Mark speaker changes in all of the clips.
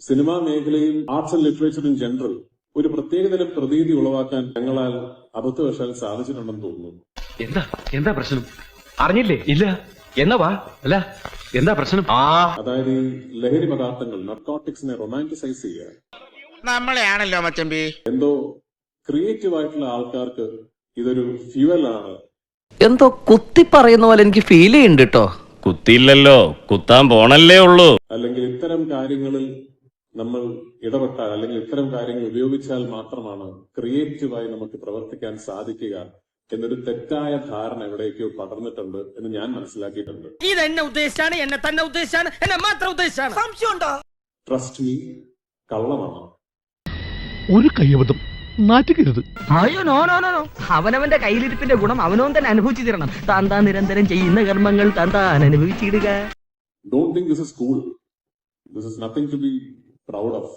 Speaker 1: Cinema മേഖലയിൽ arts and literature in general ഒരു പ്രത്യേകതരം പ്രതീതി ഉളവാക്കാൻ ഞങ്ങളാൽ അബദ്ധവശാൽ സാധിച്ചിട്ടുണ്ടെന്ന് തോന്നുന്നു.
Speaker 2: എന്താ പ്രശ്നം? അറിഞ്ഞില്ലേ? ഇല്ല. എന്നാ വാ. അല്ല എന്താ പ്രശ്നം?
Speaker 1: അതായത് ഈ ലഹരി പദാർത്ഥങ്ങൾ നർക്കോട്ടിക്സിനെ റൊമാന്റിസൈസ് ചെയ്യുക.
Speaker 3: നമ്മളെയാണല്ലോ മച്ചമ്പി.
Speaker 1: എന്തോ ക്രിയേറ്റീവ് ആയിട്ടുള്ള ആൾക്കാർക്ക് ഇതൊരു ഫ്യൂവലാണ്.
Speaker 4: എന്തോ കുത്തി പറയുന്ന പോലെ എനിക്ക് ഫീൽ ചെയ്യുന്നുണ്ട് കേട്ടോ.
Speaker 5: കുത്തിയില്ലല്ലോ, കുത്താൻ പോണല്ലേ ഉള്ളൂ.
Speaker 1: അല്ലെങ്കിൽ ഇത്തരം കാര്യങ്ങളിൽ നമ്മൾ ഇടപെട്ടാൽ അല്ലെങ്കിൽ ഇത്തരം കാര്യങ്ങൾ ഉപയോഗിച്ചാൽ മാത്രമാണ് ക്രിയേറ്റീവായി നമുക്ക് പ്രവർത്തിക്കാൻ സാധിക്കുക എന്നൊരു തെറ്റായ ധാരണ എവിടേക്കോ പടർന്നിട്ടുണ്ട് എന്ന് ഞാൻ മനസ്സിലാക്കിയിട്ടുണ്ട്.
Speaker 3: ഇത് എന്നെ ഉദ്ദേശിച്ചാണ്, എന്നെ തന്നെ ഉദ്ദേശിച്ചാണ്, എന്നെ മാത്രം ഉദ്ദേശിച്ചാണ്. സംശയമുണ്ടോ?
Speaker 1: ട്രസ്റ്റ് മീ, കള്ളമാണ്.
Speaker 6: ഒരു കയ്യബദ്ധം നാറ്റുകരുത്.
Speaker 4: അയ്യോ നോ നോ നോ. അവനവന്റെ കയ്യിലിരിപ്പിന്റെ ഗുണം അവനവൻ തന്നെ അനുഭവിച്ചു തരണം. താൻ നിരന്തരം ചെയ്യുന്ന കർമ്മങ്ങൾ താൻ അനുഭവിച്ചിടുക.
Speaker 1: Don't think this is cool. This is nothing to be proud of.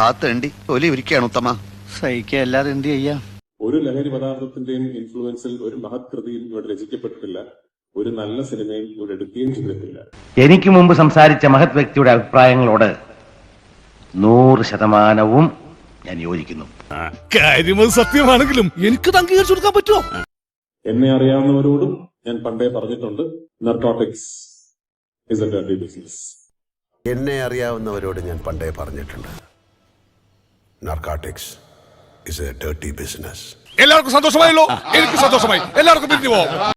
Speaker 7: ആ തേണ്ടി തൊലി ഒരിക്കയാണ് ഉത്തമ.
Speaker 6: സഹിക്കല്ലാതെ എന്ത് ചെയ്യാം?
Speaker 1: ഒരു ലഹരി പദാർത്ഥത്തിന്റെയും ഇൻഫ്ലുവൻസിൽ ഒരു മഹത് കൃതിയും ഇവിടെ രചിക്കപ്പെട്ടിട്ടില്ല. ഒരു നല്ല സിനിമയും ഇവിടെ എടുക്കുകയും ചെയ്തിട്ടില്ല.
Speaker 8: എനിക്ക് മുമ്പ് സംസാരിച്ച മഹത് വ്യക്തിയുടെ അഭിപ്രായങ്ങളോട് 100% ഞാൻ യോജിക്കുന്നു.
Speaker 6: കാര്യം സത്യമാണെങ്കിലും എനിക്ക് അംഗീകരിച്ചു കൊടുക്കാൻ പറ്റുമോ?
Speaker 1: എന്നെ അറിയാവുന്നവരോടും ഞാൻ പണ്ടേ പറഞ്ഞിട്ടുണ്ട്, narcotics is A dirty business.
Speaker 7: എന്നെ അറിയാവുന്നവരോട് ഞാൻ പണ്ടേ പറഞ്ഞിട്ടുണ്ട്, narcotics is A dirty business.
Speaker 6: എല്ലാവർക്കും സന്തോഷമായല്ലോ. എനിക്ക് സന്തോഷമായി. എല്ലാവർക്കും പിരിഞ്ഞു പോവാം.